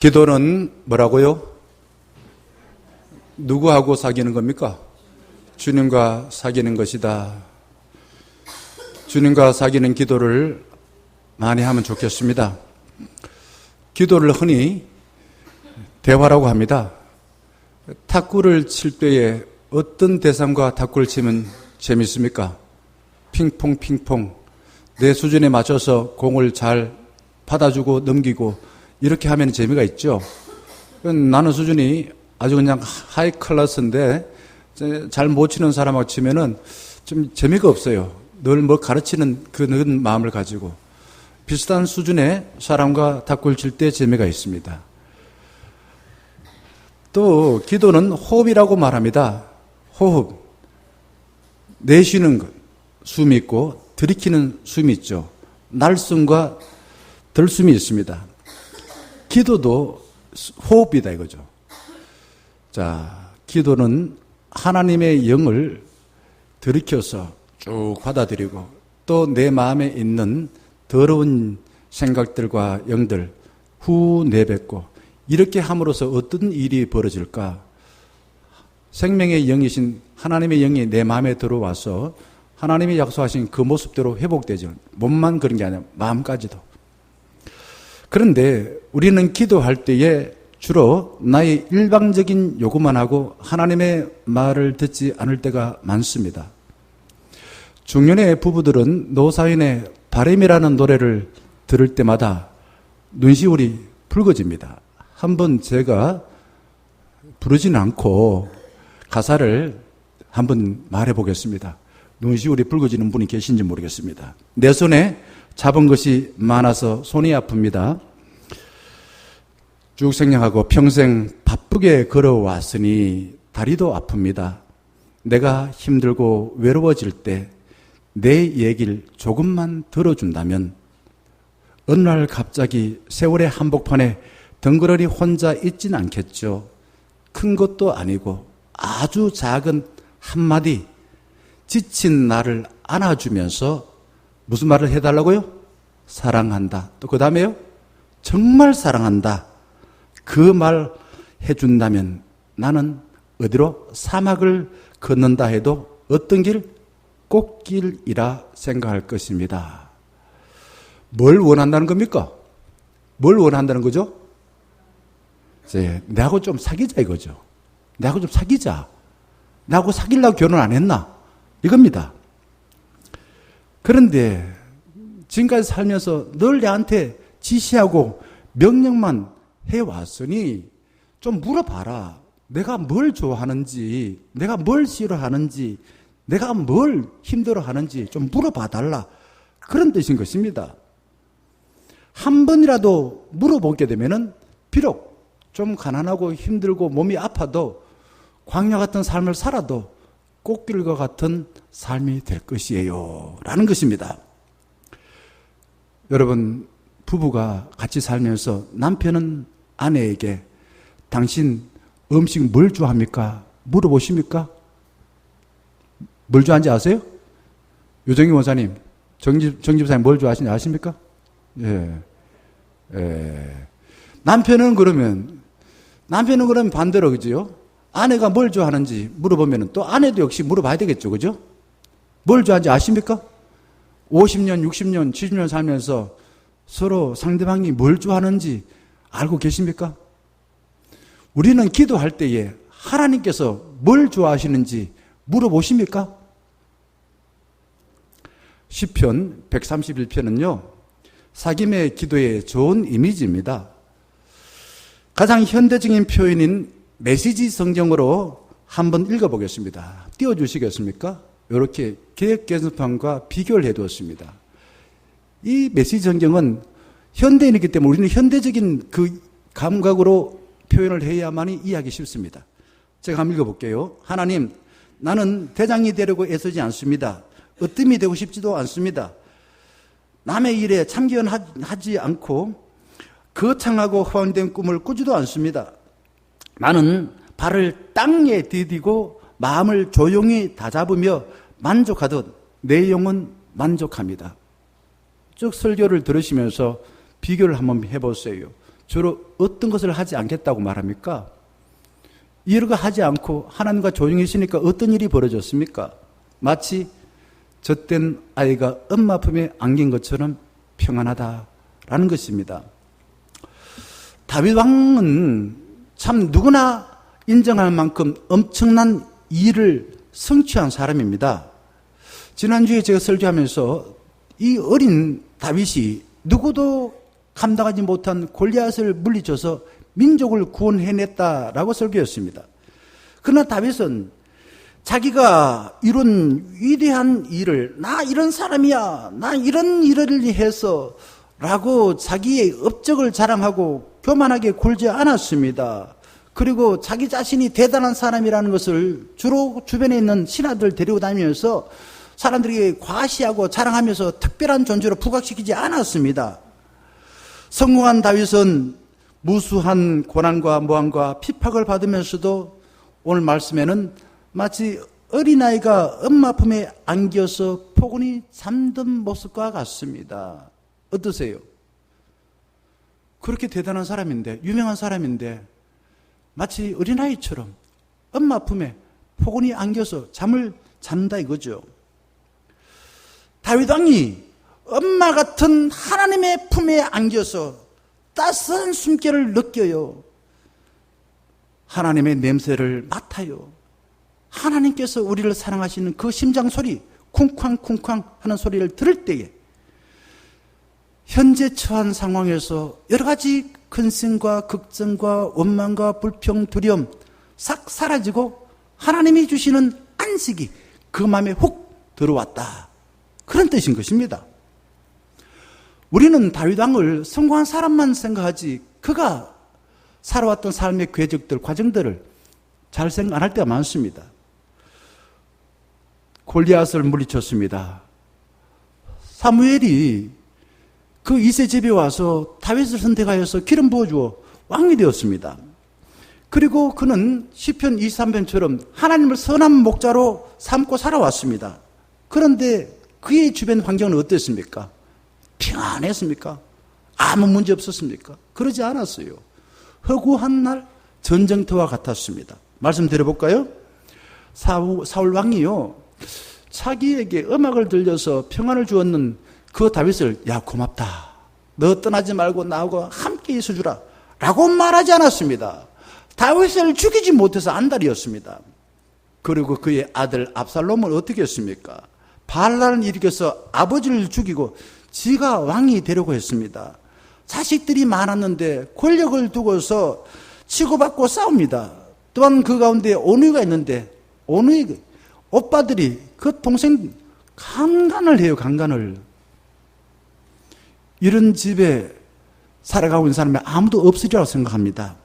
기도는 뭐라고요? 누구하고 사귀는 겁니까? 주님과 사귀는 것이다. 주님과 사귀는 기도를 많이 하면 좋겠습니다. 기도를 흔히 대화라고 합니다. 탁구를 칠 때에 어떤 대상과 탁구를 치면 재밌습니까? 핑퐁 핑퐁. 내 수준에 맞춰서 공을 잘 받아주고 넘기고 이렇게 하면 재미가 있죠. 나는 수준이 아주 그냥 하이 클래스인데 잘 못 치는 사람하고 치면은 좀 재미가 없어요. 늘 뭐 가르치는 그런 마음을 가지고 비슷한 수준의 사람과 탁구를 칠 때 재미가 있습니다. 또 기도는 호흡이라고 말합니다. 호흡. 내쉬는 것, 숨이 있고 들이키는 숨이 있죠. 날숨과 들숨이 있습니다. 기도도 호흡이다 이거죠. 자, 기도는 하나님의 영을 들이켜서 쭉 받아들이고 또 내 마음에 있는 더러운 생각들과 영들 후 내뱉고 이렇게 함으로써 어떤 일이 벌어질까? 생명의 영이신 하나님의 영이 내 마음에 들어와서 하나님이 약속하신 그 모습대로 회복되죠. 몸만 그런 게 아니라 마음까지도. 그런데 우리는 기도할 때에 주로 나의 일방적인 요구만 하고 하나님의 말을 듣지 않을 때가 많습니다. 중년의 부부들은 노사인의 바람이라는 노래를 들을 때마다 눈시울이 붉어집니다. 한번 제가 부르지는 않고 가사를 한번 말해 보겠습니다. 눈시울이 붉어지는 분이 계신지 모르겠습니다. 내 손에 잡은 것이 많아서 손이 아픕니다. 쭉 생략하고 평생 바쁘게 걸어왔으니 다리도 아픕니다. 내가 힘들고 외로워질 때 내 얘기를 조금만 들어준다면 어느 날 갑자기 세월의 한복판에 덩그러니 혼자 있진 않겠죠. 큰 것도 아니고 아주 작은 한마디 지친 나를 안아주면서 무슨 말을 해달라고요? 사랑한다. 또 그 다음에요? 정말 사랑한다. 그 말 해준다면 나는 어디로 사막을 걷는다 해도 어떤 길? 꽃길이라 생각할 것입니다. 뭘 원한다는 겁니까? 뭘 원한다는 거죠? 이제 내하고 좀 사귀자 이거죠. 내하고 좀 사귀자. 나하고 사귀려고 결혼 안 했나? 이겁니다. 그런데 지금까지 살면서 늘 내한테 지시하고 명령만 해왔으니 좀 물어봐라. 내가 뭘 좋아하는지, 내가 뭘 싫어하는지, 내가 뭘 힘들어하는지 좀 물어봐달라. 그런 뜻인 것입니다. 한 번이라도 물어보게 되면은 비록 좀 가난하고 힘들고 몸이 아파도 광야 같은 삶을 살아도 꽃길과 같은 삶이 될 것이에요. 라는 것입니다. 여러분, 부부가 같이 살면서 남편은 아내에게 당신 음식 뭘 좋아합니까? 물어보십니까? 뭘 좋아하는지 아세요? 유정희 원사님, 정집사님 뭘 좋아하시는지 아십니까? 예. 남편은 그러면 반대로 그죠? 아내가 뭘 좋아하는지 물어보면 또 아내도 역시 물어봐야 되겠죠. 그죠? 뭘 좋아하는지 아십니까? 50년, 60년, 70년 살면서 서로 상대방이 뭘 좋아하는지 알고 계십니까? 우리는 기도할 때에 하나님께서 뭘 좋아하시는지 물어보십니까? 시편 131편은요, 사귐의 기도의 좋은 이미지입니다. 가장 현대적인 표현인 메시지 성경으로 한번 읽어보겠습니다. 띄워주시겠습니까? 이렇게 개역 개선판과 비교를 해두었습니다. 이 메시지 성경은 현대인이기 때문에 우리는 현대적인 그 감각으로 표현을 해야만이 이해하기 쉽습니다. 제가 한번 읽어볼게요. 하나님, 나는 대장이 되려고 애쓰지 않습니다. 으뜸이 되고 싶지도 않습니다. 남의 일에 참견하지 않고 거창하고 허황된 꿈을 꾸지도 않습니다. 나는 발을 땅에 디디고 마음을 조용히 다잡으며 만족하듯 내 영은 만족합니다. 쭉 설교를 들으시면서 비교를 한번 해보세요. 주로 어떤 것을 하지 않겠다고 말합니까? 이런 거 하지 않고 하나님과 조용히 있으니까 어떤 일이 벌어졌습니까? 마치 젖된 아이가 엄마 품에 안긴 것처럼 평안하다라는 것입니다. 다윗 왕은 참 누구나 인정할 만큼 엄청난 일을 성취한 사람입니다. 지난주에 제가 설교하면서 이 어린 다윗이 누구도 감당하지 못한 골리앗을 물리쳐서 민족을 구원해냈다라고 설교했습니다. 그러나 다윗은 자기가 이런 위대한 일을, 나 이런 사람이야, 나 이런 일을 해서 라고 자기의 업적을 자랑하고 교만하게 굴지 않았습니다. 그리고 자기 자신이 대단한 사람이라는 것을 주로 주변에 있는 신하들 데리고 다니면서 사람들에게 과시하고 자랑하면서 특별한 존재로 부각시키지 않았습니다. 성공한 다윗은 무수한 고난과 모함과 핍박을 받으면서도 오늘 말씀에는 마치 어린아이가 엄마 품에 안겨서 포근히 잠든 모습과 같습니다. 어떠세요? 그렇게 대단한 사람인데, 유명한 사람인데 마치 어린아이처럼 엄마 품에 포근히 안겨서 잠을 잔다 이거죠. 다윗 왕이 엄마 같은 하나님의 품에 안겨서 따스한 숨결을 느껴요. 하나님의 냄새를 맡아요. 하나님께서 우리를 사랑하시는 그 심장 소리, 쿵쾅쿵쾅 하는 소리를 들을 때에 현재 처한 상황에서 여러 가지 근심과 걱정과 원망과 불평, 두려움 싹 사라지고 하나님이 주시는 안식이 그 마음에 훅 들어왔다. 그런 뜻인 것입니다. 우리는 다윗 왕을 성공한 사람만 생각하지 그가 살아왔던 삶의 궤적들, 과정들을 잘 생각 안 할 때가 많습니다. 골리앗을 물리쳤습니다. 사무엘이 그 이세 집에 와서 다윗을 선택하여서 기름 부어주어 왕이 되었습니다. 그리고 그는 시편 23편처럼 하나님을 선한 목자로 삼고 살아왔습니다. 그런데 그의 주변 환경은 어땠습니까? 평안했습니까? 아무 문제 없었습니까? 그러지 않았어요. 허구한 날 전쟁터와 같았습니다. 말씀드려볼까요? 사울 왕이요, 자기에게 음악을 들려서 평안을 주었는 그 다윗을, 야 고맙다, 너 떠나지 말고 나하고 함께 있어주라 라고 말하지 않았습니다. 다윗을 죽이지 못해서 안달이었습니다. 그리고 그의 아들 압살롬을 어떻게 했습니까? 반란을 일으켜서 아버지를 죽이고 지가 왕이 되려고 했습니다. 자식들이 많았는데 권력을 두고서 치고받고 싸웁니다. 또한 그 가운데 온누이가 있는데 온누이 오빠들이 그 동생 강간을 해요. 강간을. 이런 집에 살아가고 있는 사람이 아무도 없으리라고 생각합니다.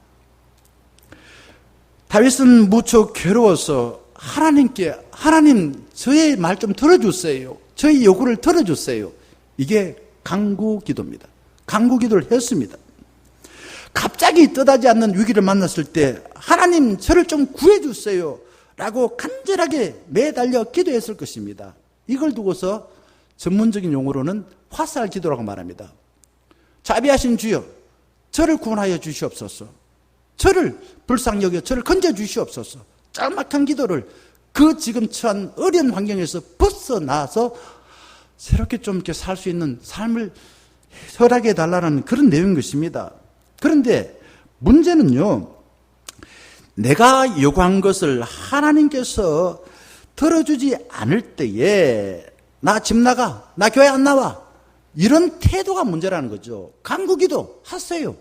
다윗은 무척 괴로워서 하나님께, 하나님 저의 말 좀 들어주세요. 저의 요구를 들어주세요. 이게 간구기도입니다. 간구기도를 했습니다. 갑자기 뜻하지 않는 위기를 만났을 때 하나님 저를 좀 구해주세요 라고 간절하게 매달려 기도했을 것입니다. 이걸 두고서 전문적인 용어로는 화살기도라고 말합니다. 자비하신 주여, 저를 구원하여 주시옵소서. 저를 불쌍히 여겨 저를 건져 주시옵소서. 짤막한 기도를 그 지금 처한 어려운 환경에서 벗어나서 새롭게 좀 이렇게 살 수 있는 삶을 허락해 달라는 그런 내용인 것입니다. 그런데 문제는요, 내가 요구한 것을 하나님께서 들어주지 않을 때에 나 집 나가, 나 교회 안 나와, 이런 태도가 문제라는 거죠. 간구기도 하세요.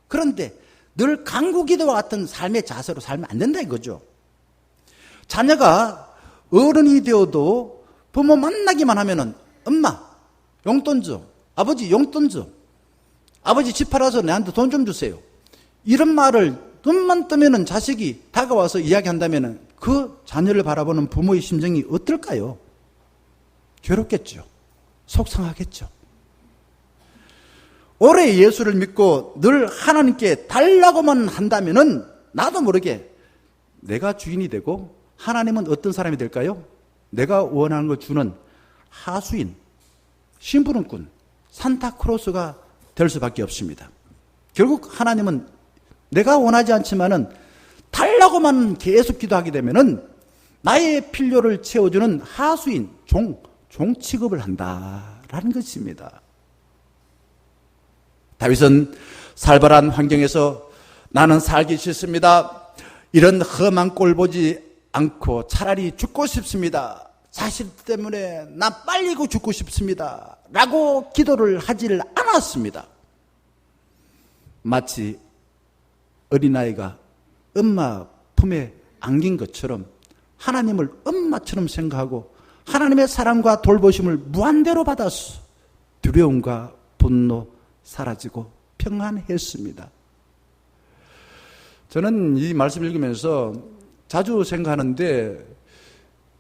그런데 늘 간구기도와 같은 삶의 자세로 살면 안 된다 이거죠. 자녀가 어른이 되어도 부모 만나기만 하면은 엄마 용돈 줘, 아버지 용돈 줘, 아버지 집 팔아서 내한테 돈 좀 주세요, 이런 말을 눈만 뜨면은 자식이 다가와서 이야기한다면은 그 자녀를 바라보는 부모의 심정이 어떨까요? 괴롭겠죠. 속상하겠죠. 오래 예수를 믿고 늘 하나님께 달라고만 한다면은 나도 모르게 내가 주인이 되고 하나님은 어떤 사람이 될까요? 내가 원하는 걸 주는 하수인, 심부름꾼, 산타크로스가 될 수밖에 없습니다. 결국 하나님은 내가 원하지 않지만은 달라고만 계속 기도하게 되면은 나의 필요를 채워주는 하수인, 종 취급을 한다라는 것입니다. 다윗은 살벌한 환경에서 나는 살기 싫습니다. 이런 험한 꼴 보지 않고 차라리 죽고 싶습니다. 자식 때문에 나 빨리 죽고 싶습니다. 라고 기도를 하지를 않았습니다. 마치 어린아이가 엄마 품에 안긴 것처럼 하나님을 엄마처럼 생각하고 하나님의 사랑과 돌보심을 무한대로 받았어. 두려움과 분노 사라지고 평안했습니다. 저는 이 말씀 읽으면서 자주 생각하는데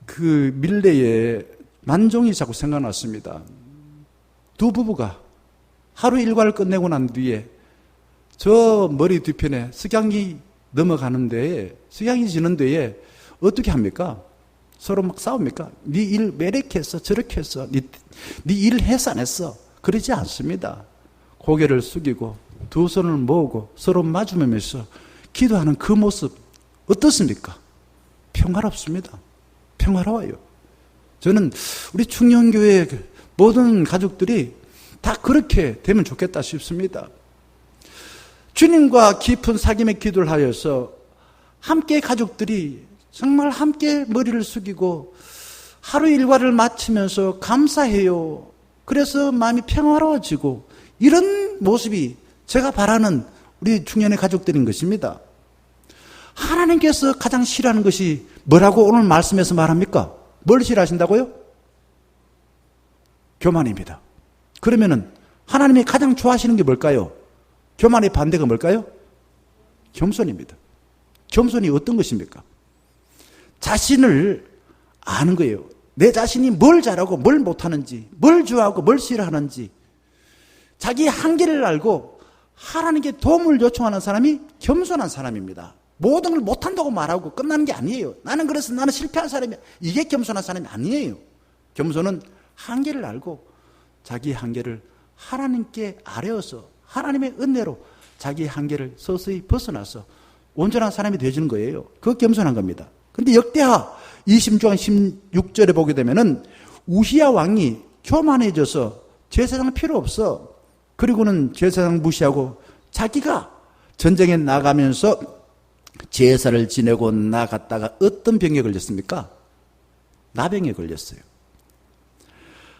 그 밀레의 만종이 자꾸 생각났습니다. 두 부부가 하루 일과를 끝내고 난 뒤에 저 머리 뒤편에 석양이 넘어가는 데에, 석양이 지는 데에 어떻게 합니까? 서로 막 싸웁니까? 네 일 왜 이렇게 했어? 저렇게 했어? 네 일 했어 안 했어? 그러지 않습니다. 고개를 숙이고 두 손을 모으고 서로 마주보면서 기도하는 그 모습 어떻습니까? 평화롭습니다. 평화로워요. 저는 우리 충녕교회 모든 가족들이 다 그렇게 되면 좋겠다 싶습니다. 주님과 깊은 사귐의 기도를 하여서 함께 가족들이 정말 함께 머리를 숙이고 하루 일과를 마치면서 감사해요. 그래서 마음이 평화로워지고 이런 모습이 제가 바라는 우리 중년의 가족들인 것입니다. 하나님께서 가장 싫어하는 것이 뭐라고 오늘 말씀에서 말합니까? 뭘 싫어하신다고요? 교만입니다. 그러면은 하나님이 가장 좋아하시는 게 뭘까요? 교만의 반대가 뭘까요? 겸손입니다. 겸손이 어떤 것입니까? 자신을 아는 거예요. 내 자신이 뭘 잘하고 뭘 못하는지, 뭘 좋아하고 뭘 싫어하는지, 자기 한계를 알고 하나님께 도움을 요청하는 사람이 겸손한 사람입니다. 모든 걸 못한다고 말하고 끝나는 게 아니에요. 나는 실패한 사람이야. 이게 겸손한 사람이 아니에요. 겸손은 한계를 알고 자기 한계를 하나님께 아뢰어서 하나님의 은혜로 자기 한계를 서서히 벗어나서 온전한 사람이 되어지는 거예요. 그거 겸손한 겁니다. 그런데 역대하 26장 16절에 보게 되면은 우시야 왕이 교만해져서 제사장 필요 없어. 그리고는 제사장 무시하고 자기가 전쟁에 나가면서 제사를 지내고 나갔다가 어떤 병에 걸렸습니까? 나병에 걸렸어요.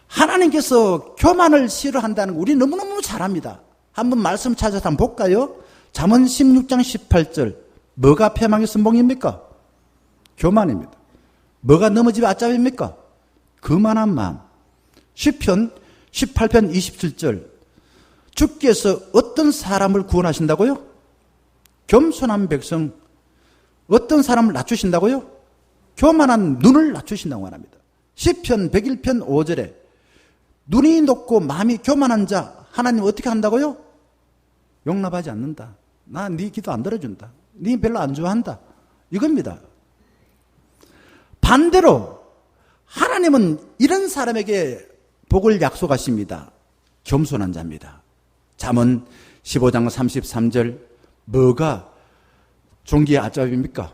하나님께서 교만을 싫어한다는 거 우리 너무너무 잘 압니다. 한번 말씀 찾아서 한번 볼까요? 잠언 16장 18절. 뭐가 패망의 선봉입니까? 교만입니다. 뭐가 넘어집의 앞잡입니까? 거만한 마음. 시편 18편 27절. 주께서 어떤 사람을 구원하신다고요? 겸손한 백성. 어떤 사람을 낮추신다고요? 교만한 눈을 낮추신다고 말합니다. 시편 101편 5절에 눈이 높고 마음이 교만한 자 하나님 어떻게 한다고요? 용납하지 않는다. 나 네 기도 안 들어준다. 네 별로 안 좋아한다. 이겁니다. 반대로 하나님은 이런 사람에게 복을 약속하십니다. 겸손한 자입니다. 잠언 15장 33절. 뭐가 종기의 앞잡입니까?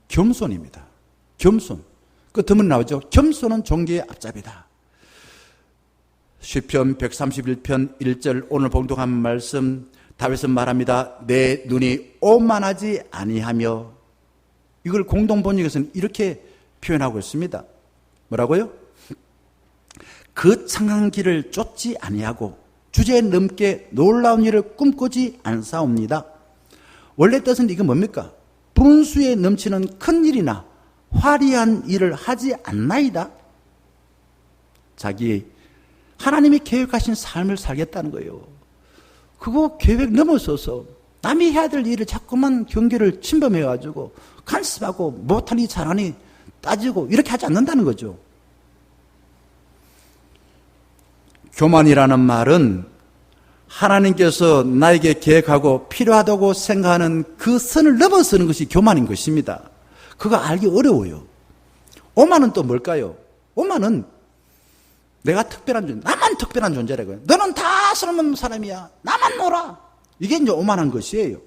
겸손입니다. 겸손. 그 드문 나오죠. 겸손은 종기의 앞잡이다. 시편 131편 1절 오늘 봉독한 말씀 다윗은 말합니다. 내 눈이 오만하지 아니하며. 이걸 공동번역에서는 이렇게 표현하고 있습니다. 뭐라고요? 그 창한 길을 쫓지 아니하고 주제에 넘게 놀라운 일을 꿈꾸지 않사옵니다. 원래 뜻은 이게 뭡니까? 분수에 넘치는 큰 일이나 화려한 일을 하지 않나이다. 자기 하나님이 계획하신 삶을 살겠다는 거예요. 그거 계획 넘어서서 남이 해야 될 일을 자꾸만 경계를 침범해가지고 간섭하고 못하니 잘하니 따지고 이렇게 하지 않는다는 거죠. 교만이라는 말은 하나님께서 나에게 계획하고 필요하다고 생각하는 그 선을 넘어서는 것이 교만인 것입니다. 그거 알기 어려워요. 오만은 또 뭘까요? 오만은 내가 특별한 존재, 나만 특별한 존재라고요. 너는 다 쓸모없는 사람이야. 나만 놀아. 이게 이제 오만한 것이에요.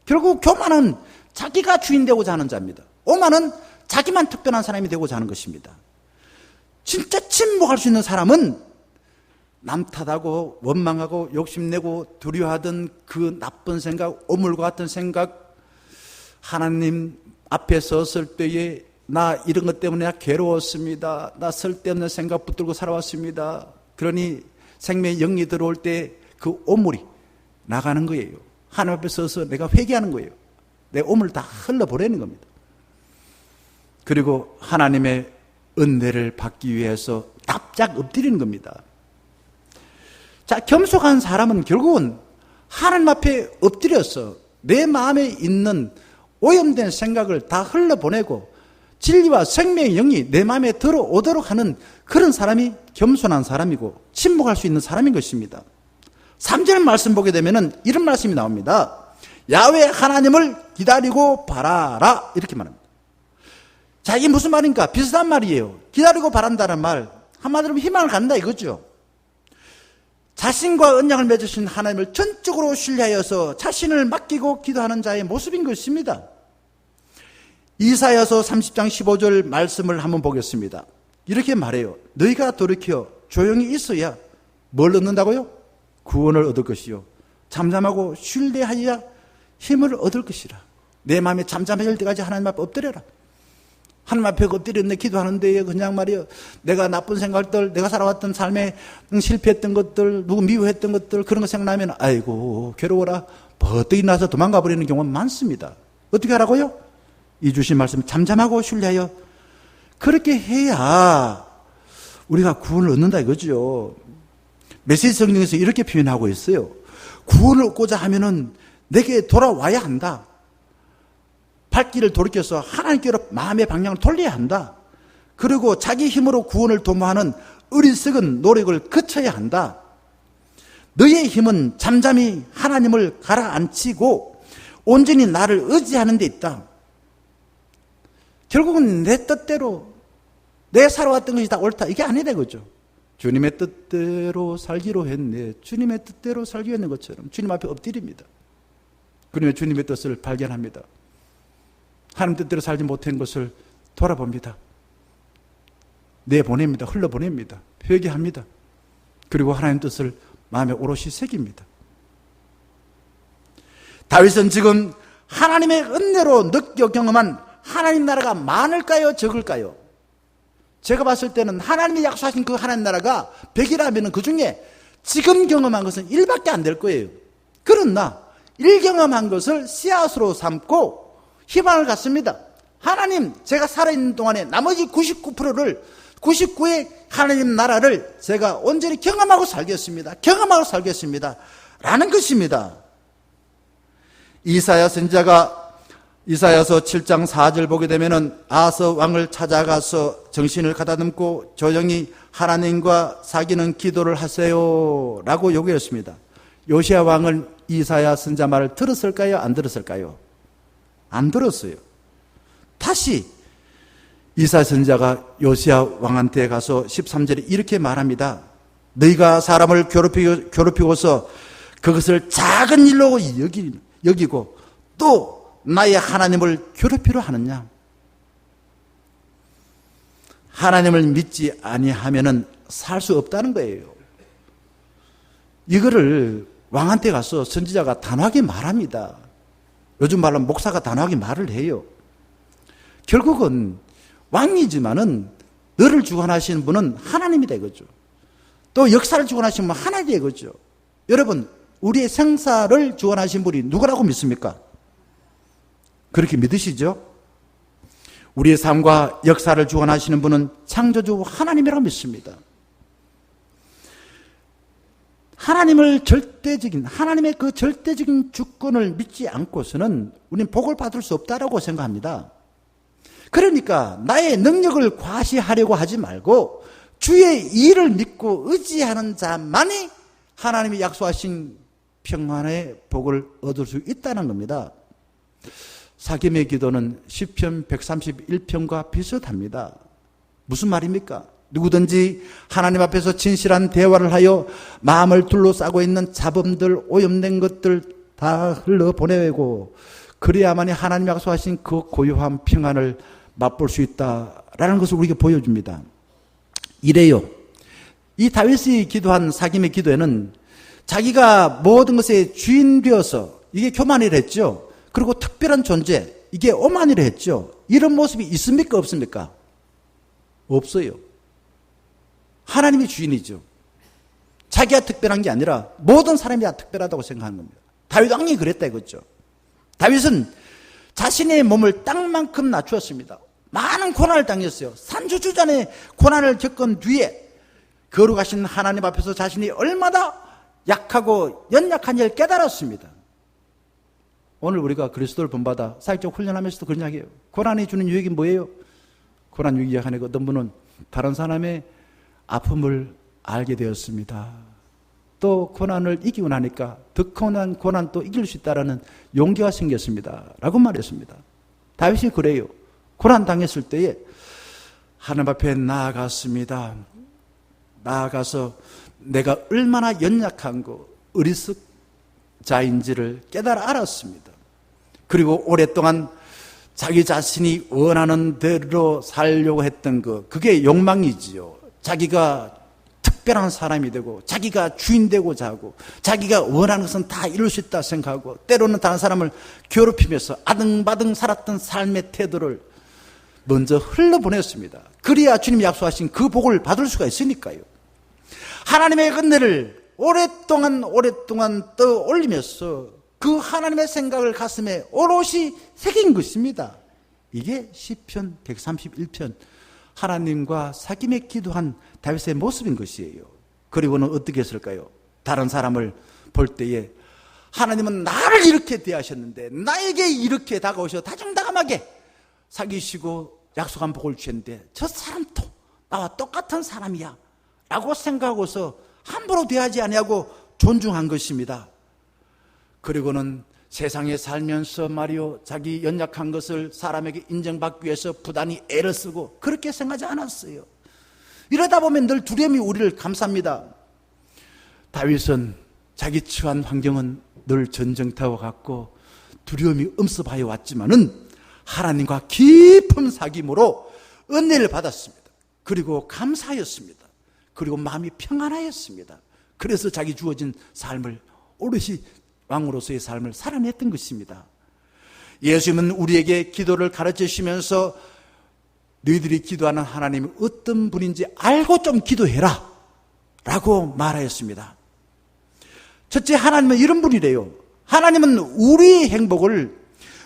결국 교만은 자기가 주인 되고자 하는 자입니다. 오만은 자기만 특별한 사람이 되고자 하는 것입니다. 진짜 침묵할 수 있는 사람은 남 탓하고 원망하고 욕심내고 두려워하던 그 나쁜 생각, 오물과 같은 생각, 하나님 앞에 섰을 때에 나 이런 것 때문에 괴로웠습니다. 나 쓸데없는 생각 붙들고 살아왔습니다. 그러니 생명의 영이 들어올 때 그 오물이 나가는 거예요. 하나님 앞에 서서 내가 회개하는 거예요. 내 오물 다 흘러보내는 겁니다. 그리고 하나님의 은혜를 받기 위해서 납작 엎드리는 겁니다. 자, 겸손한 사람은 결국은 하나님 앞에 엎드려서 내 마음에 있는 오염된 생각을 다 흘러보내고 진리와 생명의 영이 내 마음에 들어오도록 하는 그런 사람이 겸손한 사람이고 침묵할 수 있는 사람인 것입니다. 3절 말씀 보게 되면은 이런 말씀이 나옵니다. 야훼 하나님을 기다리고 바라라 이렇게 말합니다. 자, 이게 무슨 말인가? 비슷한 말이에요. 기다리고 바란다는 말 한마디로 희망을 갖는다 이거죠. 자신과 언약을 맺으신 하나님을 전적으로 신뢰하여서 자신을 맡기고 기도하는 자의 모습인 것입니다. 이사야서 30장 15절 말씀을 한번 보겠습니다. 이렇게 말해요. 너희가 돌이켜 조용히 있어야 뭘 얻는다고요? 구원을 얻을 것이요 잠잠하고 신뢰하여야 힘을 얻을 것이라. 내 마음에 잠잠해질 때까지 하나님 앞에 엎드려라. 하나님 앞에 엎드렸네 기도하는데 그냥 말이요, 내가 나쁜 생각들, 내가 살아왔던 삶에 실패했던 것들, 누구 미워했던 것들 그런 거 생각나면 아이고 괴로워라 버뜩이 나서 도망가 버리는 경우가 많습니다. 어떻게 하라고요? 이 주신 말씀 잠잠하고 신뢰하여 그렇게 해야 우리가 구원을 얻는다 이거죠. 메시지 성경에서 이렇게 표현하고 있어요. 구원을 얻고자 하면은 내게 돌아와야 한다. 발길을 돌이켜서 하나님께로 마음의 방향을 돌려야 한다. 그리고 자기 힘으로 구원을 도모하는 어리석은 노력을 거쳐야 한다. 너의 힘은 잠잠히 하나님을 가라앉히고 온전히 나를 의지하는 데 있다. 결국은 내 뜻대로 내 살아왔던 것이 다 옳다 이게 아니다 이거죠. 주님의 뜻대로 살기로 했네. 주님의 뜻대로 살기로 했는 것처럼 주님 앞에 엎드립니다. 그러면 주님의 뜻을 발견합니다. 하나님 뜻대로 살지 못한 것을 돌아봅니다. 내보냅니다. 흘러보냅니다. 회개합니다. 그리고 하나님 뜻을 마음에 오롯이 새깁니다. 다윗은 지금 하나님의 은혜로 느껴 경험한 하나님 나라가 많을까요? 적을까요? 제가 봤을 때는 하나님이 약속하신 그 하나님 나라가 100이라면 그 중에 지금 경험한 것은 1밖에 안 될 거예요. 그러나 1 경험한 것을 씨앗으로 삼고 희망을 갖습니다. 하나님, 제가 살아있는 동안에 나머지 99%를 99의 하나님 나라를 제가 온전히 경험하고 살겠습니다. 경험하고 살겠습니다. 라는 것입니다. 이사야 선지자가 이사야서 7장 4절 보게 되면은 아하스 왕을 찾아가서 정신을 가다듬고 조용히 하나님과 사귀는 기도를 하세요 라고 요구했습니다. 요시야 왕은 이사야 선지자 말을 들었을까요? 안 들었을까요? 안 들었어요. 다시 이사야 선지자가 요시야 왕한테 가서 13절에 이렇게 말합니다. 너희가 사람을 괴롭히고서 그것을 작은 일로 여기고 또 나의 하나님을 괴롭히려 하느냐? 하나님을 믿지 아니하면은 살 수 없다는 거예요. 이거를 왕한테 가서 선지자가 단호하게 말합니다. 요즘 말로 목사가 단호하게 말을 해요. 결국은 왕이지만은 너를 주관하시는 분은 하나님이다 이거죠. 또 역사를 주관하시는 분은 하나님이다 이거죠. 여러분, 우리의 생사를 주관하신 분이 누구라고 믿습니까? 그렇게 믿으시죠? 우리의 삶과 역사를 주관하시는 분은 창조주 하나님이라고 믿습니다. 하나님의 그 절대적인 주권을 믿지 않고서는 우리는 복을 받을 수 없다라고 생각합니다. 그러니까 나의 능력을 과시하려고 하지 말고 주의 일을 믿고 의지하는 자만이 하나님이 약속하신 평안의 복을 얻을 수 있다는 겁니다. 사김의 기도는 시편 131편과 비슷합니다. 무슨 말입니까? 누구든지 하나님 앞에서 진실한 대화를 하여 마음을 둘러싸고 있는 잡음들, 오염된 것들 다 흘러보내고 그래야만이 하나님이 약속하신 그 고요한 평안을 맛볼 수 있다라는 것을 우리에게 보여줍니다. 이래요. 이 다윗이 기도한 사김의 기도에는 자기가 모든 것의 주인 되어서 이게 교만이라 했죠. 그리고 특별한 존재, 이게 오만이라 했죠. 이런 모습이 있습니까? 없습니까? 없어요. 하나님이 주인이죠. 자기가 특별한 게 아니라 모든 사람이 다 특별하다고 생각하는 겁니다. 다윗 왕이 그랬다 이거죠. 다윗은 자신의 몸을 땅만큼 낮추었습니다. 많은 고난을 당했어요. 산주주잔의 고난을 겪은 뒤에 거룩하신 하나님 앞에서 자신이 얼마나 약하고 연약한지를 깨달았습니다. 오늘 우리가 그리스도를 본받아 사역적 훈련하면서도 그런 이야기예요. 고난이 주는 유익이 뭐예요? 고난 유익이 하는 어떤 분은 다른 사람의 아픔을 알게 되었습니다. 또 고난을 이기고 나니까 더 큰 고난 또 이길 수 있다라는 용기가 생겼습니다. 라고 말했습니다. 다윗이 그래요. 고난 당했을 때에 하나님 앞에 나아갔습니다. 나아가서 내가 얼마나 연약한 거 어리석자인지를 깨달아 알았습니다. 그리고 오랫동안 자기 자신이 원하는 대로 살려고 했던 거, 그게 욕망이지요. 자기가 특별한 사람이 되고 자기가 주인 되고자 하고 자기가 원하는 것은 다 이룰 수 있다 생각하고 때로는 다른 사람을 괴롭히면서 아등바등 살았던 삶의 태도를 먼저 흘러보냈습니다. 그래야 주님이 약속하신 그 복을 받을 수가 있으니까요. 하나님의 은혜를 오랫동안 떠올리면서 그 하나님의 생각을 가슴에 오롯이 새긴 것입니다. 이게 시편 131편 하나님과 사귐에 기도한 다윗의 모습인 것이에요. 그리고는 어떻게 했을까요? 다른 사람을 볼 때에 하나님은 나를 이렇게 대하셨는데 나에게 이렇게 다가오셔 다정다감하게 사귀시고 약속한 복을 주셨는데 저 사람도 나와 똑같은 사람이야 라고 생각하고서 함부로 대하지 아니하고 존중한 것입니다. 그리고는 세상에 살면서 말이요, 자기 연약한 것을 사람에게 인정받기 위해서 부단히 애를 쓰고 그렇게 생각하지 않았어요. 이러다 보면 늘 두려움이 우리를 감쌉니다. 다윗은 자기 처한 환경은 늘 전쟁터와 같고 두려움이 엄습하여 왔지만은 하나님과 깊은 사귐으로 은혜를 받았습니다. 그리고 감사하였습니다. 그리고 마음이 평안하였습니다. 그래서 자기 주어진 삶을 오롯이 왕으로서의 삶을 살아냈던 것입니다. 예수님은 우리에게 기도를 가르치시면서 너희들이 기도하는 하나님이 어떤 분인지 알고 좀 기도해라 라고 말하였습니다. 첫째, 하나님은 이런 분이래요. 하나님은 우리의 행복을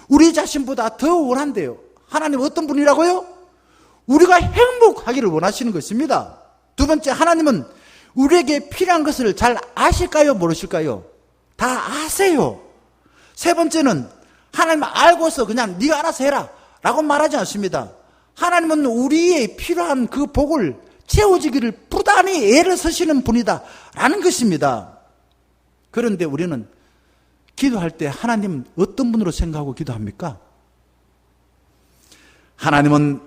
우리 자신보다 더 원한대요. 하나님은 어떤 분이라고요? 우리가 행복하기를 원하시는 것입니다. 두 번째, 하나님은 우리에게 필요한 것을 잘 아실까요? 모르실까요? 다 아세요. 세 번째는 하나님 알고서 그냥 네가 알아서 해라 라고 말하지 않습니다. 하나님은 우리의 필요한 그 복을 채워주기를 부단히 애를 쓰시는 분이다 라는 것입니다. 그런데 우리는 기도할 때 하나님 어떤 분으로 생각하고 기도합니까? 하나님은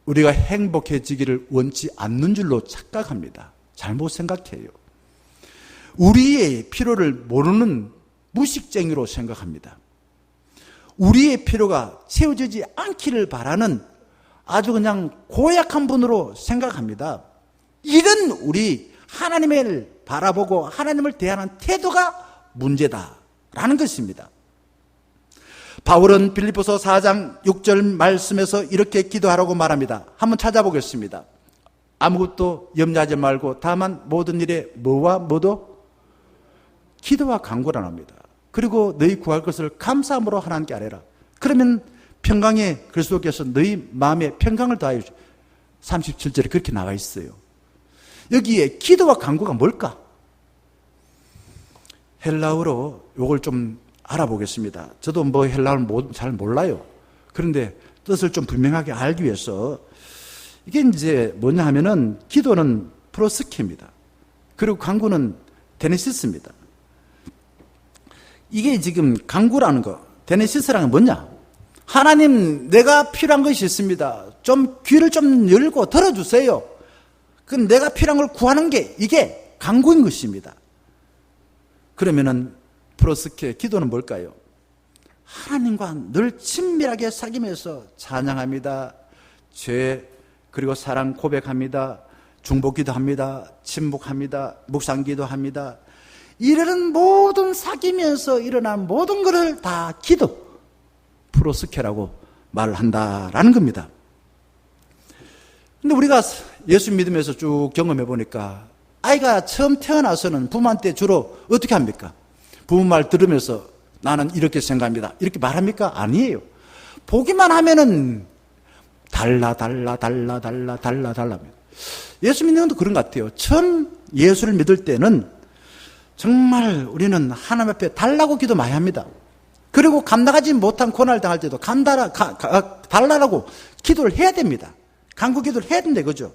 우리가 행복해지기를 원치 않는 줄로 착각합니다. 잘못 생각해요. 우리의 필요를 모르는 무식쟁이로 생각합니다. 우리의 필요가 채워지지 않기를 바라는 아주 그냥 고약한 분으로 생각합니다. 이런 우리 하나님을 바라보고 하나님을 대하는 태도가 문제다라는 것입니다. 바울은 빌립보서 4장 6절 말씀에서 이렇게 기도하라고 말합니다. 한번 찾아보겠습니다. 아무것도 염려하지 말고 다만 모든 일에 뭐와 뭐도 기도와 간구라 합니다. 그리고 너희 구할 것을 감사함으로 하나님께 아뢰라. 그러면 평강의 그리스도께서 너희 마음에 평강을 더하여 주시오. 37절에 그렇게 나와 있어요. 여기에 기도와 간구가 뭘까? 헬라어로 이걸 좀 알아보겠습니다. 저도 뭐 헬라어를 잘 몰라요. 그런데 뜻을 좀 분명하게 알기 위해서 이게 이제 뭐냐 하면은 기도는 프로스케입니다. 그리고 간구는 데네시스입니다. 이게 지금 간구라는 거, 데네시스라는 건 뭐냐? 하나님, 내가 필요한 것이 있습니다. 좀 귀를 좀 열고 들어주세요. 그럼 내가 필요한 걸 구하는 게 이게 간구인 것입니다. 그러면은 프로스케, 기도는 뭘까요? 하나님과 늘 친밀하게 사귀면서 찬양합니다. 죄 그리고 사랑 고백합니다. 중보기도합니다. 침묵합니다. 묵상기도합니다. 이러는 모든 사귀면서 일어난 모든 것을 다 기도, 프로스케라고 말을 한다라는 겁니다. 근데 우리가 예수 믿으면서 쭉 경험해 보니까 아이가 처음 태어나서는 부모한테 주로 어떻게 합니까? 부모 말 들으면서 나는 이렇게 생각합니다. 이렇게 말합니까? 아니에요. 보기만 하면은 달라. 예수 믿는 것도 그런 것 같아요. 처음 예수를 믿을 때는 정말 우리는 하나님 앞에 달라고 기도 많이 합니다. 그리고 감당하지 못한 고난을 당할 때도 달라라고 기도를 해야 됩니다. 간구 기도를 해야 된다, 그죠?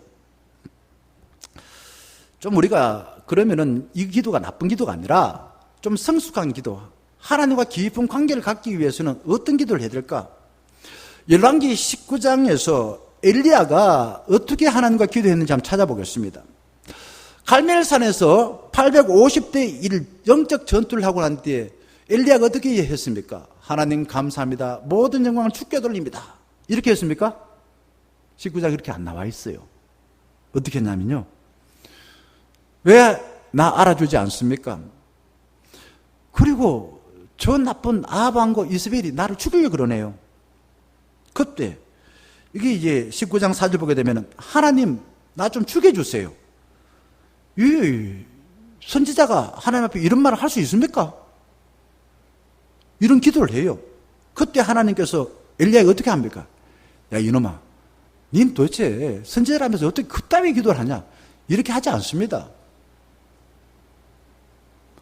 좀 우리가 그러면은 이 기도가 나쁜 기도가 아니라 좀 성숙한 기도, 하나님과 깊은 관계를 갖기 위해서는 어떤 기도를 해야 될까? 열왕기 19장에서 엘리야가 어떻게 하나님과 기도했는지 한번 찾아보겠습니다. 갈멜산에서 850대 1 영적 전투를 하고 난 뒤에 엘리야가 어떻게 했습니까? 하나님 감사합니다. 모든 영광을 주께 돌립니다. 이렇게 했습니까? 19장 이렇게 안 나와 있어요. 어떻게 했냐면요. 왜 나 알아주지 않습니까? 그리고 저 나쁜 아합왕과 이스벨이 나를 죽이려고 그러네요. 그때 이게 이제 19장 4절 보게 되면 하나님 나 좀 죽여주세요. 이 선지자가 하나님 앞에 이런 말을 할 수 있습니까? 이런 기도를 해요. 그때 하나님께서 엘리야가 어떻게 합니까? 야 이놈아, 닌 도대체 선지자라면서 어떻게 그따위 기도를 하냐? 이렇게 하지 않습니다.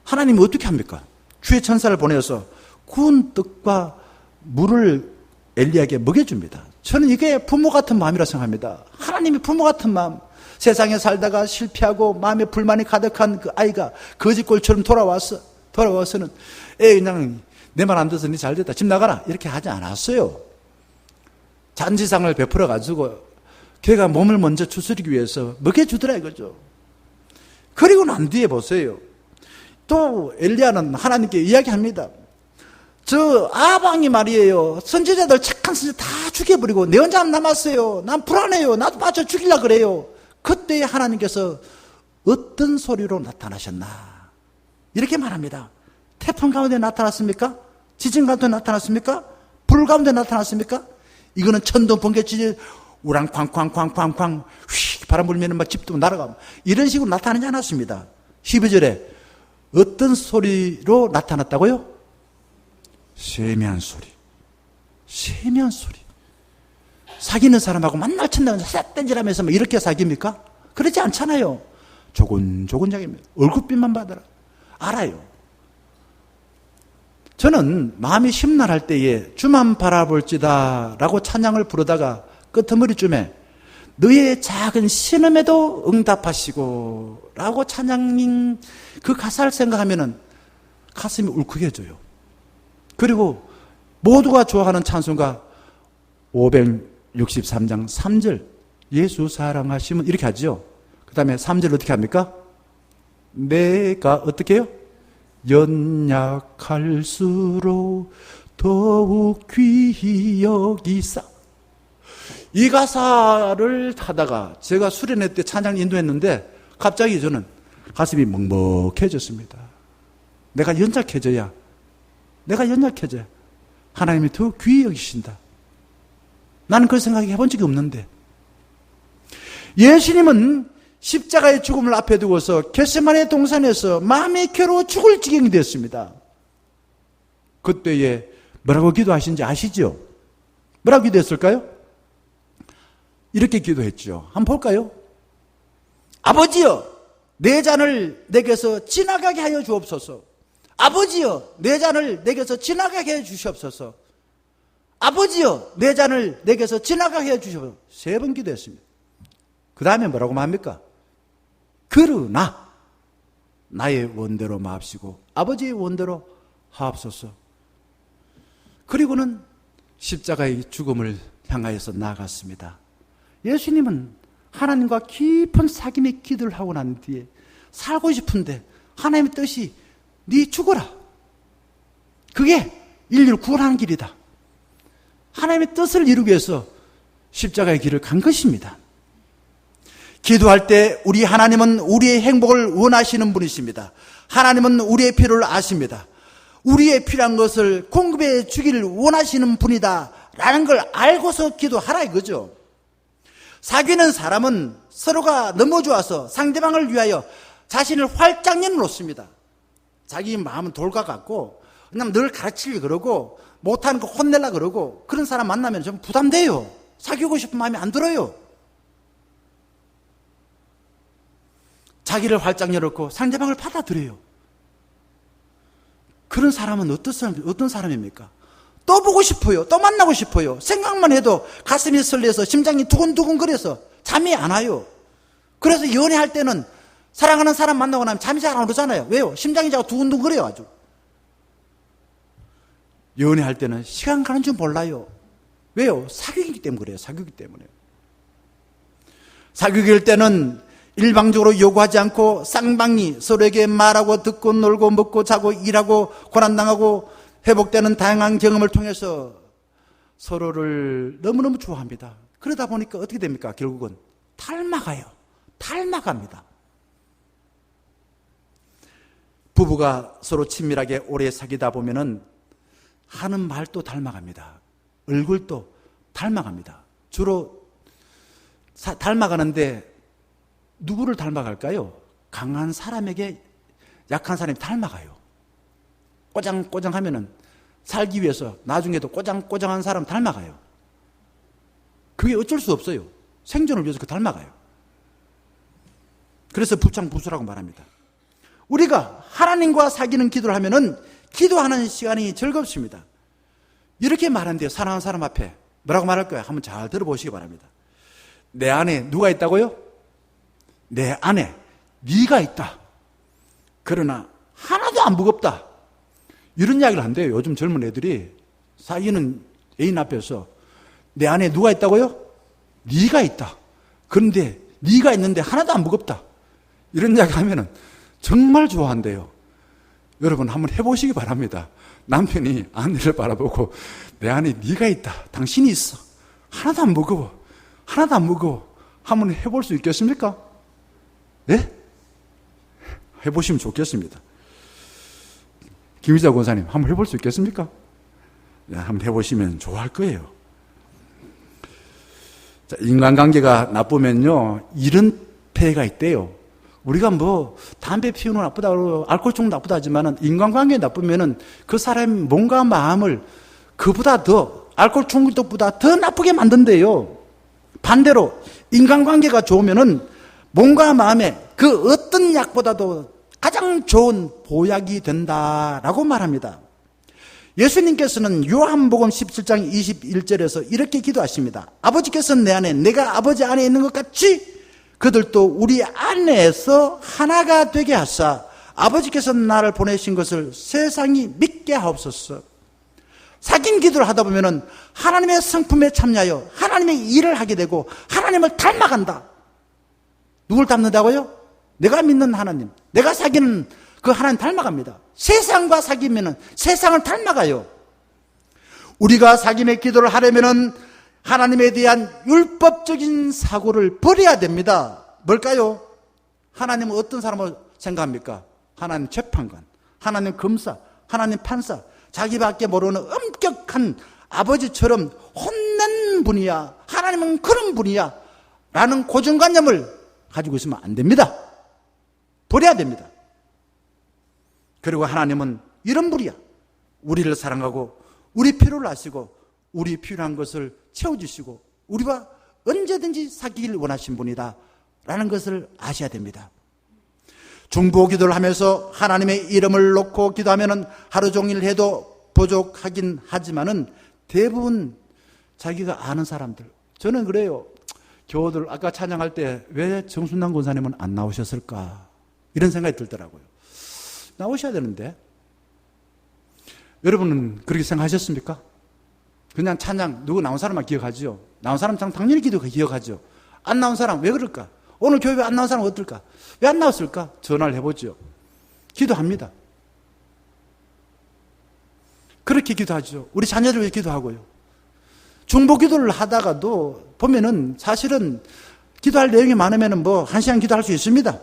하나님이 어떻게 합니까? 주의 천사를 보내서 구운 떡과 물을 엘리야에게 먹여줍니다. 저는 이게 부모 같은 마음이라 생각합니다. 하나님이 부모 같은 마음. 세상에 살다가 실패하고 마음에 불만이 가득한 그 아이가 거짓골처럼 돌아와서는 그냥 내 말 안 듣어서 니 잘됐다, 집 나가라 이렇게 하지 않았어요. 잔치상을 베풀어 가지고 걔가 몸을 먼저 추스리기 위해서 먹여주더라 이거죠. 그리고 난 뒤에 보세요. 또 엘리야는 하나님께 이야기합니다. 저 아방이 말이에요. 선지자들 착한 선지자 다 죽여버리고 내 혼자 남았어요. 난 불안해요. 나도 맞춰 죽이려고 그래요. 그때 하나님께서 어떤 소리로 나타나셨나? 이렇게 말합니다. 태풍 가운데 나타났습니까? 지진 가운데 나타났습니까? 불 가운데 나타났습니까? 이거는 천둥 번개 지진 우랑쾅쾅쾅쾅쾅 휙 바람 불면 막 집도 날아가고 이런 식으로 나타나지 않았습니다. 12절에 어떤 소리로 나타났다고요? 세미한 소리. 세미한 소리. 사귀는 사람하고 만날 첫날 삿댄질하면서 뭐 이렇게 사깁니까? 그러지 않잖아요. 조곤조곤작입니다. 얼굴빛만 받아라. 알아요. 저는 마음이 심란할 때에 주만 바라볼지다 라고 찬양을 부르다가 끄트머리쯤에 너의 작은 신음에도 응답하시고 라고 찬양인 그 가사를 생각하면 가슴이 울컥해져요. 그리고 모두가 좋아하는 찬송가 563장 3절 예수 사랑하시면 이렇게 하죠. 그 다음에 3절 어떻게 합니까? 내가 어떻게 해요? 연약할수록 더욱 귀히 여기사. 이 가사를 하다가 제가 수련회 때 찬양 인도했는데 갑자기 저는 가슴이 먹먹해졌습니다. 내가 연약해져야 하나님이 더 귀히 여기신다. 나는 그런 생각을 해본 적이 없는데 예수님은 십자가의 죽음을 앞에 두고서 겟세마네 동산에서 마음이 괴로워 죽을 지경이 되었습니다. 그때에 뭐라고 기도하신지 아시죠? 뭐라고 기도했을까요? 이렇게 기도했죠. 한번 볼까요? 아버지여, 내 잔을 내게서 지나가게 하여 주옵소서. 아버지여, 내 잔을 내게서 지나가게 해 주시옵소서. 아버지여, 내 잔을 내게서 지나가게 해 주시옵소서. 3번 기도했습니다. 그 다음에 뭐라고 말합니까? 그러나 나의 원대로 마옵시고 아버지의 원대로 하옵소서. 그리고는 십자가의 죽음을 향하여서 나아갔습니다. 예수님은 하나님과 깊은 사귐의 기도를 하고 난 뒤에 살고 싶은데 하나님의 뜻이 네 죽어라. 그게 인류를 구원하는 길이다. 하나님의 뜻을 이루기 위해서 십자가의 길을 간 것입니다. 기도할 때 우리 하나님은 우리의 행복을 원하시는 분이십니다. 하나님은 우리의 필요를 아십니다. 우리의 필요한 것을 공급해 주기를 원하시는 분이다 라는 걸 알고서 기도하라 이거죠. 사귀는 사람은 서로가 너무 좋아서 상대방을 위하여 자신을 활짝 내놓습니다. 자기 마음은 돌과 같고 그냥 늘 가르치려고 그러고 못하는 거 혼내려고 그러고 그런 사람 만나면 좀 부담돼요. 사귀고 싶은 마음이 안 들어요. 자기를 활짝 열어놓고 상대방을 받아들여요. 그런 사람은 어떤 사람입니까? 또 보고 싶어요. 또 만나고 싶어요. 생각만 해도 가슴이 설레서 심장이 두근두근 거려서 잠이 안 와요. 그래서 연애할 때는 사랑하는 사람 만나고 나면 잠이 잘 안 오잖아요. 왜요? 심장이 자꾸 두근두근 거려요 아주. 연애할 때는 시간 가는 줄 몰라요. 왜요? 사귀기 때문에 그래요. 사귀기 때문에. 사귀길 때는 일방적으로 요구하지 않고 쌍방이 서로에게 말하고 듣고 놀고 먹고 자고 일하고 고난당하고 회복되는 다양한 경험을 통해서 서로를 너무너무 좋아합니다. 그러다 보니까 어떻게 됩니까? 결국은 닮아가요. 닮아갑니다. 부부가 서로 친밀하게 오래 사귀다 보면은 하는 말도 닮아갑니다. 얼굴도 닮아갑니다. 주로 닮아가는데 누구를 닮아갈까요? 강한 사람에게 약한 사람이 닮아가요. 꼬장꼬장하면은 살기 위해서 나중에도 꼬장꼬장한 사람 닮아가요. 그게 어쩔 수 없어요. 생존을 위해서 닮아가요. 그래서 부창부수라고 말합니다. 우리가 하나님과 사귀는 기도를 하면은 기도하는 시간이 즐겁습니다. 이렇게 말하는데요. 사랑하는 사람 앞에 뭐라고 말할 거예요? 한번 잘 들어보시기 바랍니다. 내 안에 누가 있다고요? 내 안에 네가 있다. 그러나 하나도 안 무겁다. 이런 이야기를 한대요. 요즘 젊은 애들이 사귀는 애인 앞에서 내 안에 누가 있다고요? 네가 있다. 그런데 네가 있는데 하나도 안 무겁다. 이런 이야기 하면은 정말 좋아한대요. 여러분 한번 해보시기 바랍니다. 남편이 아내를 바라보고 내 안에 네가 있다. 당신이 있어. 하나도 안 무거워. 하나도 안 무거워. 한번 해볼 수 있겠습니까? 네? 해보시면 좋겠습니다. 김희자 권사님 한번 해볼 수 있겠습니까? 네, 한번 해보시면 좋아할 거예요. 자, 인간관계가 나쁘면요 이런 폐해가 있대요. 우리가 뭐 담배 피우는 거 나쁘다 그러고 알코올 중독 나쁘다 하지만은 인간관계 나쁘면은 그 사람의 몸과 마음을 그보다 더 알코올 중독보다 더 나쁘게 만든대요. 반대로 인간관계가 좋으면은 몸과 마음에 그 어떤 약보다도 가장 좋은 보약이 된다라고 말합니다. 예수님께서는 요한복음 17장 21절에서 이렇게 기도하십니다. 아버지께서는 내 안에 내가 아버지 안에 있는 것 같이 그들도 우리 안에서 하나가 되게 하사 아버지께서 나를 보내신 것을 세상이 믿게 하옵소서. 사귐 기도를 하다 보면은 하나님의 성품에 참여하여 하나님의 일을 하게 되고 하나님을 닮아간다. 누굴 닮는다고요? 내가 믿는 하나님, 내가 사귀는 그 하나님 닮아갑니다. 세상과 사귀면은 세상을 닮아가요. 우리가 사귐의 기도를 하려면은 하나님에 대한 율법적인 사고를 버려야 됩니다. 뭘까요? 하나님은 어떤 사람을 생각합니까? 하나님 재판관, 하나님 검사, 하나님 판사, 자기밖에 모르는 엄격한 아버지처럼 혼낸 분이야. 하나님은 그런 분이야. 라는 고정관념을 가지고 있으면 안 됩니다. 버려야 됩니다. 그리고 하나님은 이런 분이야. 우리를 사랑하고 우리 필요를 아시고 우리 필요한 것을 채워주시고 우리와 언제든지 사귀기를 원하신 분이다 라는 것을 아셔야 됩니다. 중보 기도를 하면서 하나님의 이름을 놓고 기도하면 하루 종일 해도 부족하긴 하지만은 대부분 자기가 아는 사람들, 저는 그래요. 교우들 아까 찬양할 때 왜 정순남 권사님은 안 나오셨을까 이런 생각이 들더라고요. 나오셔야 되는데 여러분은 그렇게 생각하셨습니까? 그냥 찬양 누구 나온 사람만 기억하죠. 나온 사람 당연히 기억하죠. 안 나온 사람 왜 그럴까? 오늘 교회 안 나온 사람은 어떨까? 왜 안 나왔을까? 전화를 해보죠. 기도합니다. 그렇게 기도하죠. 우리 자녀를 위해 기도하고요. 중보 기도를 하다가도 보면은 사실은 기도할 내용이 많으면은 뭐 1시간 기도할 수 있습니다.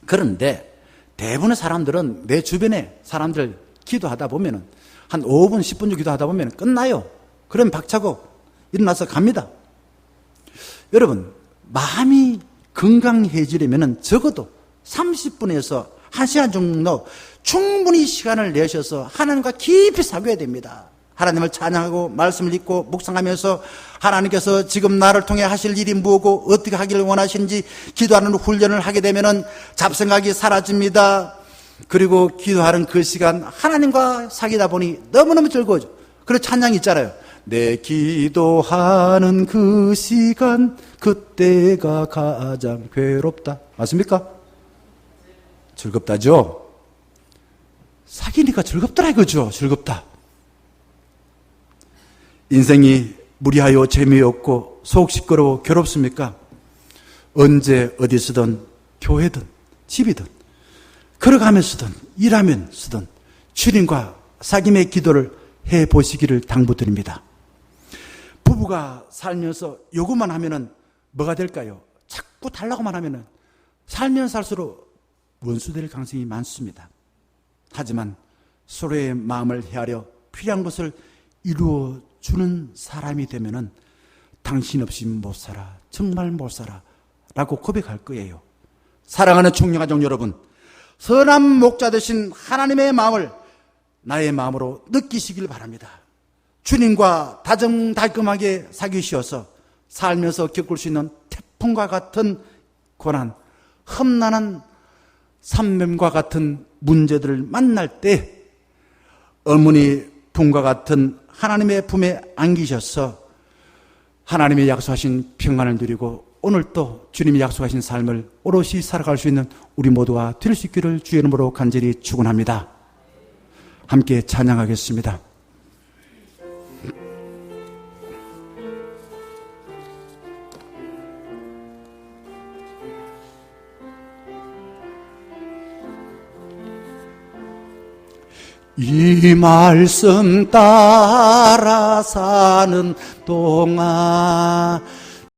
그런데 대부분의 사람들은 내 주변에 사람들 기도하다 보면은 한 5분, 10분 정도 기도하다 보면 끝나요. 그럼 박차고 일어나서 갑니다. 여러분, 마음이 건강해지려면 적어도 30분에서 1시간 정도 충분히 시간을 내셔서 하나님과 깊이 사귀어야 됩니다. 하나님을 찬양하고 말씀을 읽고 묵상하면서 하나님께서 지금 나를 통해 하실 일이 뭐고 어떻게 하기를 원하시는지 기도하는 훈련을 하게 되면 잡생각이 사라집니다. 그리고 기도하는 그 시간 하나님과 사귀다 보니 너무너무 즐거워져. 그리고 찬양이 있잖아요. 내 기도하는 그 시간 그때가 가장 괴롭다. 맞습니까? 즐겁다죠? 사귀니까 즐겁더라 이거죠. 즐겁다. 인생이 무리하여 재미없고 속 시끄러워 괴롭습니까? 언제 어디서든 교회든 집이든 걸어가면서든 일하면서든 주님과 사귐의 기도를 해보시기를 당부드립니다. 부부가 살면서 요구만 하면은 뭐가 될까요? 자꾸 달라고만 하면은 살면 살수록 원수될 가능성이 많습니다. 하지만 서로의 마음을 헤아려 필요한 것을 이루어주는 사람이 되면은 당신 없이 못 살아, 정말 못 살아 라고 고백할 거예요. 사랑하는 총영가족 여러분, 선한 목자 되신 하나님의 마음을 나의 마음으로 느끼시길 바랍니다. 주님과 다정달끔하게 사귀시어서 살면서 겪을 수 있는 태풍과 같은 고난, 험난한 산면과 같은 문제들을 만날 때 어머니 품과 같은 하나님의 품에 안기셔서 하나님의 약속하신 평안을 누리고 오늘 또 주님이 약속하신 삶을 오롯이 살아갈 수 있는 우리 모두가 될 수 있기를 주의 이름으로 간절히 축원합니다. 함께 찬양하겠습니다. 이 말씀 따라 사는 동안